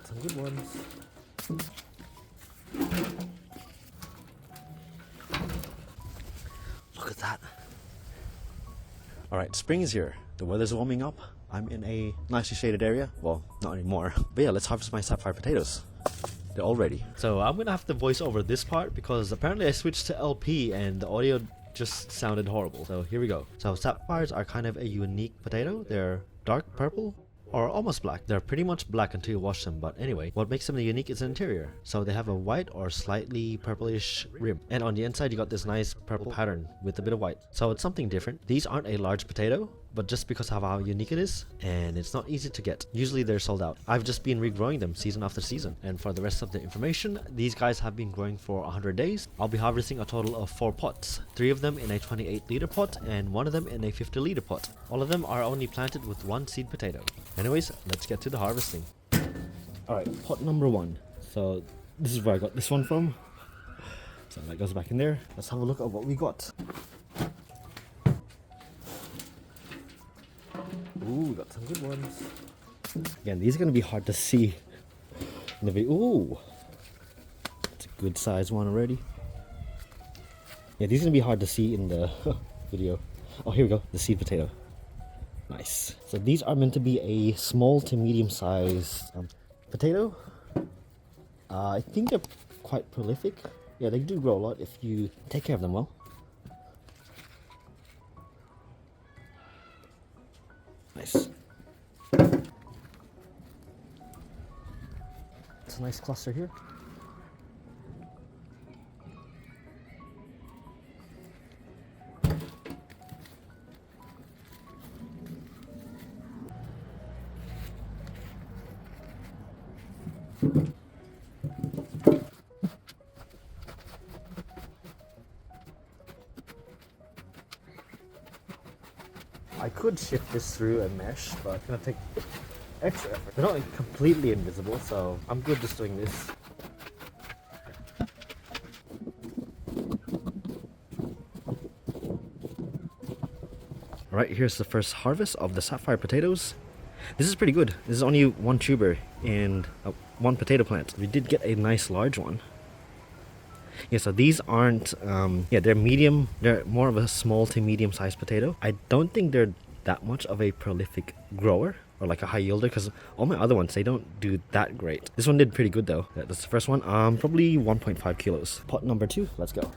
got some good ones. Look at that. Alright, spring is here. The weather's warming up. I'm in a nicely shaded area. Well, not anymore. But yeah, let's harvest my sapphire potatoes. They're all ready. So I'm gonna have to voice over this part because apparently I switched to LP and the audio just sounded horrible. So here we go. So sapphires are kind of a unique potato. They're dark purple or almost black. They're pretty much black until you wash them, but anyway, what makes them unique is the interior. So they have a white or slightly purplish rim, and on the inside you got this nice purple pattern with a bit of white. So it's something different. These aren't a large potato, but just because of how unique it is, and it's not easy to get. Usually they're sold out. I've just been regrowing them season after season, and for the rest of the information, these guys have been growing for 100 days. I'll be harvesting a total of 4 pots, 3 of them in a 28-liter pot and 1 of them in a 50-liter pot. All of them are only planted with 1 seed potato. Anyways, let's get to the harvesting. Alright, pot number 1. So this is where I got this one from. So that goes back in there. Let's have a look at what we got. Ooh, we got some good ones. Again, these are going to be hard to see in the video. Ooh, it's a good size one already. Yeah, these are going to be hard to see in the video. Oh, here we go, the seed potato. Nice. So these are meant to be a small to medium sized potato. I think they're quite prolific. Yeah, they do grow a lot if you take care of them well. Nice. It's a nice cluster here. I could shift this through a mesh, but it's gonna take extra effort. They're not completely invisible, so I'm good just doing this. Alright, here's the first harvest of the sapphire potatoes. This is pretty good. This is only 1 tuber and 1 potato plant. We did get a nice large one. Yeah, so these aren't, they're medium. They're more of a small to medium sized potato. I don't think they're that much of a prolific grower or like a high yielder because all my other ones, they don't do that great. This one did pretty good though. That's the first one. Probably 1.5 kilos. Pot number 2, let's go.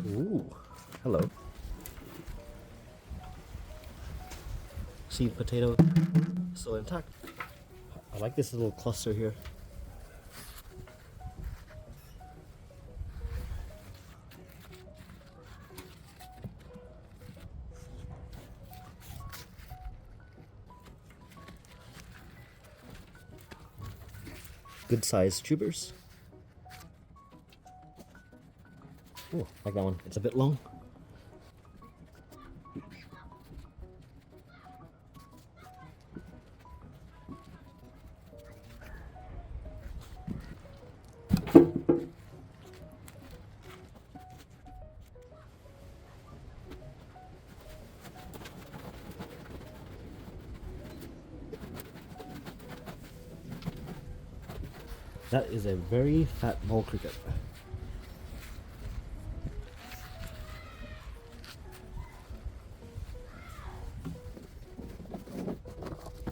Ooh, hello. Seed potato. Still intact. I like this little cluster here. Good sized tubers. Oh, like that one. It's a bit long. That is a very fat mole cricket.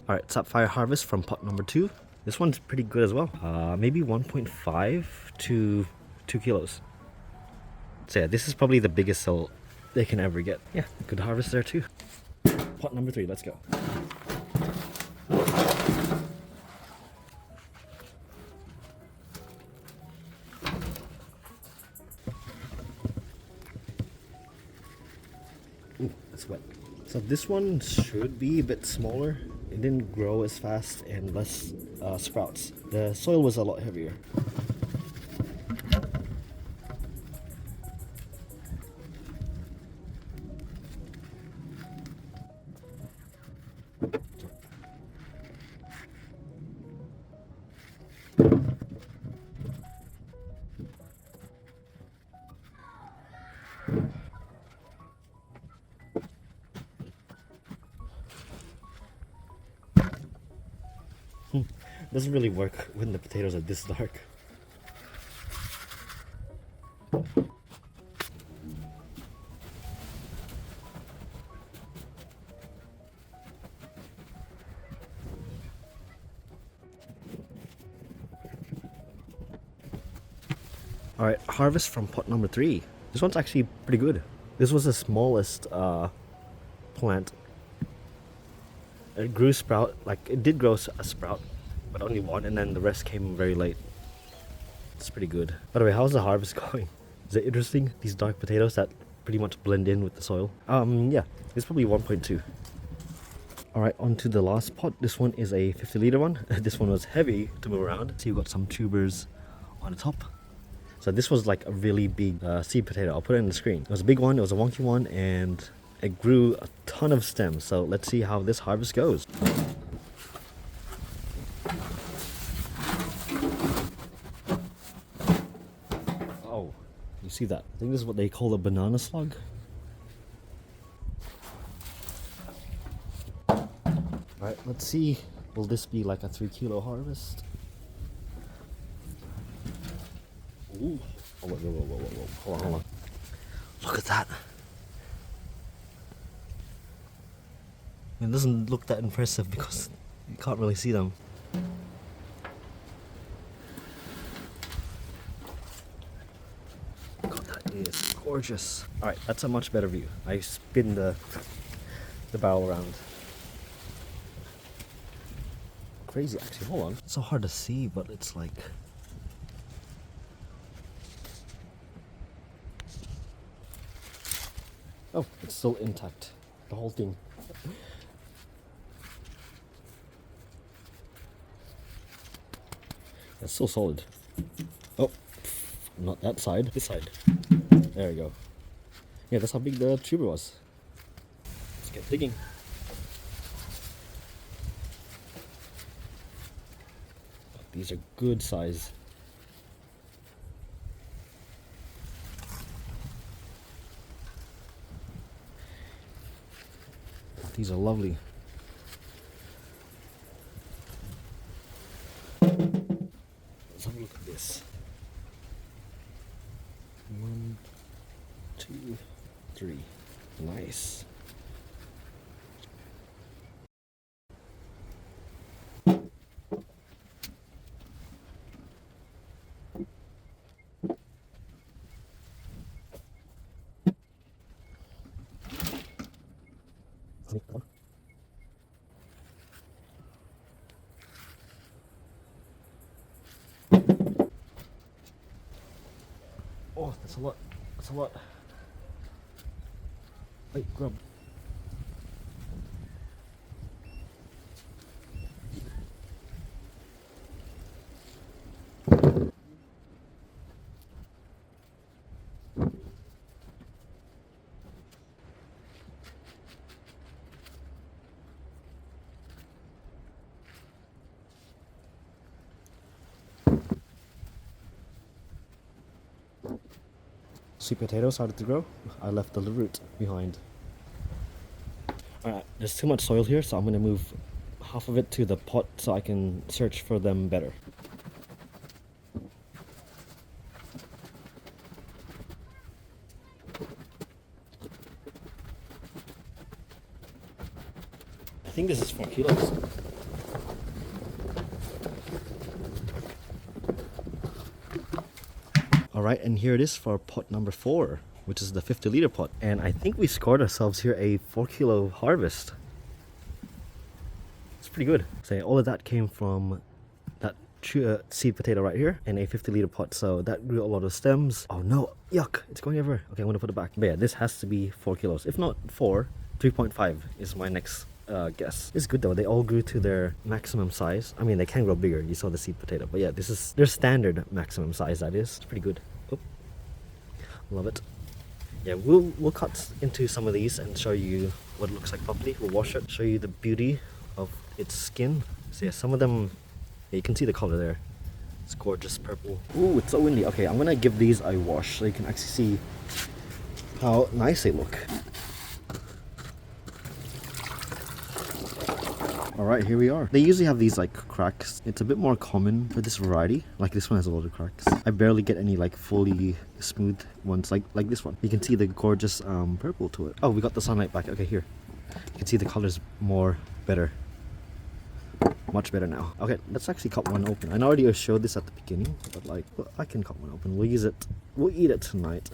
Alright, sapphire harvest from pot number 2. This one's pretty good as well. Maybe 1.5 to 2 kilos. So yeah, this is probably the biggest sale they can ever get. Yeah, good harvest there too. Pot number 3, let's go. Ooh, that's wet. So this one should be a bit smaller. It didn't grow as fast and less sprouts. The soil was a lot heavier. It doesn't really work when the potatoes are this dark. Alright, harvest from pot number 3. This one's actually pretty good. This was the smallest plant. It grew sprout, like it did grow a sprout, but only one, and then the rest came very late. It's pretty good. By the way, how's the harvest going? Is it interesting? These dark potatoes that pretty much blend in with the soil. Yeah, it's probably 1.2. Alright, on to the last pot. This one is a 50-liter one. This one was heavy to move around. So you've got some tubers on the top. So this was like a really big seed potato. I'll put it in the screen. It was a big one, it was a wonky one, and it grew a ton of stems. So let's see how this harvest goes. Oh, you see that? I think this is what they call a banana slug. Alright, let's see. Will this be like a 3-kilo harvest? Ooh. Oh, whoa. Hold on. Look at that. It doesn't look that impressive because you can't really see them. God, that is gorgeous. Alright, that's a much better view. I spin the barrel around. Crazy, actually. Hold on. It's so hard to see, but it's like... Oh, it's still intact. The whole thing. It's still solid. Oh, not that side. This side. There we go. Yeah, that's how big the tuber was. Let's get digging. These are good size. These are lovely. Let's have a look at this. 1, 2, 3. Nice. Oh, that's a lot. That's a lot. Wait, grub. Sweet potatoes started to grow. I left the root behind. Alright, there's too much soil here, so I'm going to move half of it to the pot so I can search for them better. I think this is 4 kilos. Alright, and here it is for pot number 4, which is the 50-liter pot. And I think we scored ourselves here a 4-kilo harvest. It's pretty good. So all of that came from that seed potato right here and a 50-liter pot. So that grew a lot of stems. Oh no, yuck, it's going everywhere. Okay, I'm going to put it back. But yeah, this has to be 4 kilos. If not 4, 3.5 is my next guess. It's good though, they all grew to their maximum size. I mean, they can grow bigger, you saw the seed potato, but yeah, this is their standard maximum size, that is. It's pretty good. Oh, love it. Yeah, we'll cut into some of these and show you what it looks like properly. We'll wash it, show you the beauty of its skin. So yeah, some of them, yeah, you can see the color there. It's gorgeous purple. Ooh, it's so windy. Okay, I'm gonna give these a wash so you can actually see how nice they look. Alright, here we are. They usually have these like cracks. It's a bit more common for this variety. Like this one has a lot of cracks. I barely get any like fully smooth ones like this one. You can see the gorgeous purple to it. Oh, we got the sunlight back. Okay, here. You can see the colors more better. Much better now. Okay, let's actually cut one open. I already showed this at the beginning, but like, well, I can cut one open. We'll use it. We'll eat it tonight.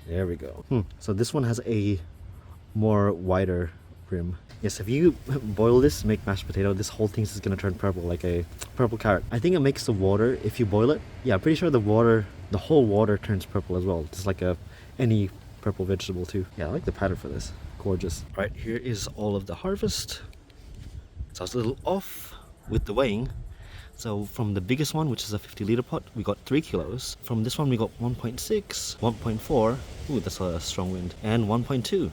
There we go. So this one has a more wider rim. Yes, if you boil this, make mashed potato, this whole thing is gonna turn purple, like a purple carrot. I think it makes the water, if you boil it, yeah, I'm pretty sure the whole water turns purple as well. Just like any purple vegetable too. Yeah, I like the pattern for this. Gorgeous. All right, here is all of the harvest. So I was a little off with the weighing. So from the biggest one, which is a 50-liter pot, we got 3 kilos. From this one, we got 1.6, 1.4. Ooh, that's a strong wind. And 1.2.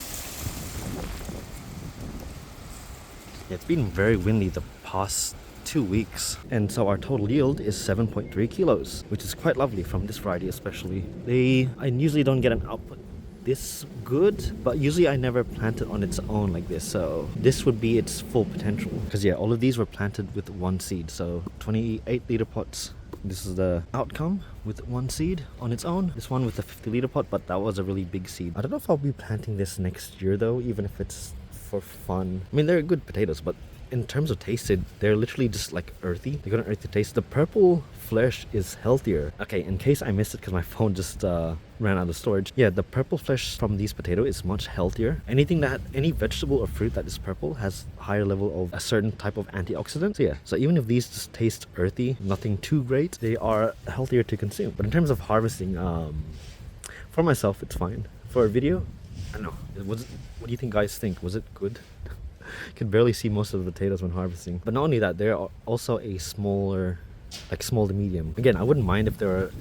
Yeah, it's been very windy the past 2 weeks. And so our total yield is 7.3 kilos, which is quite lovely from this variety especially. I usually don't get an output this good, but usually I never plant it on its own like this, so this would be its full potential. Because yeah, all of these were planted with one seed, so 28-liter pots. This is the outcome with one seed on its own. This one with a 50-liter pot, but that was a really big seed. I don't know if I'll be planting this next year though, even if it's for fun. I mean, they're good potatoes, but in terms of taste, they're literally just like earthy. They got an earthy taste. The purple flesh is healthier. Okay, in case I missed it because my phone just ran out of storage. Yeah, the purple flesh from these potatoes is much healthier. Any vegetable or fruit that is purple has higher level of a certain type of antioxidant. So yeah, so even if these just taste earthy, nothing too great, they are healthier to consume. But in terms of harvesting, for myself, it's fine. For a video, I don't know. What do you think guys think? Was it good? Can barely see most of the potatoes when harvesting. But not only that, they're also a smaller, like small to medium. Again, I wouldn't mind if they were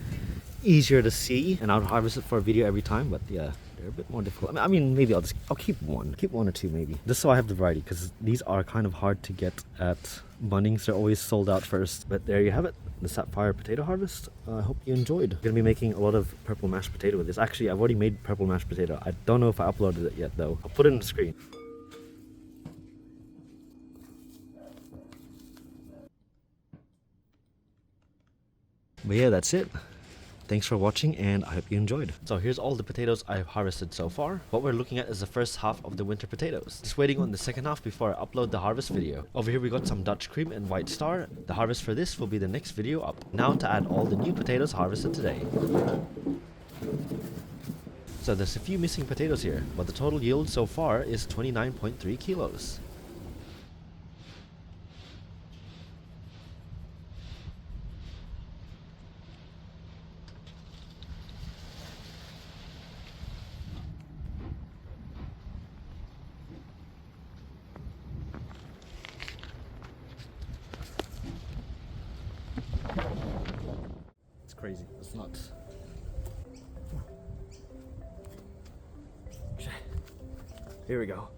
easier to see and I would harvest it for a video every time, but yeah, they're a bit more difficult. I mean, maybe I'll keep one or two maybe, just so I have the variety, because these are kind of hard to get at Bunnings. They're always sold out first. But there you have it, the Sapphire potato harvest. I hope you enjoyed. I'm gonna be making a lot of purple mashed potato with this. Actually, I've already made purple mashed potato. I don't know if I uploaded it yet though. I'll put it on the screen. But yeah, that's it. Thanks for watching and I hope you enjoyed. So here's all the potatoes I've harvested so far. What we're looking at is the first half of the winter potatoes. Just waiting on the second half before I upload the harvest video. Over here we got some Dutch cream and white star. The harvest for this will be the next video up. Now to add all the new potatoes harvested today. So there's a few missing potatoes here, but the total yield so far is 29.3 kilos. Crazy. It's nuts. Here we go.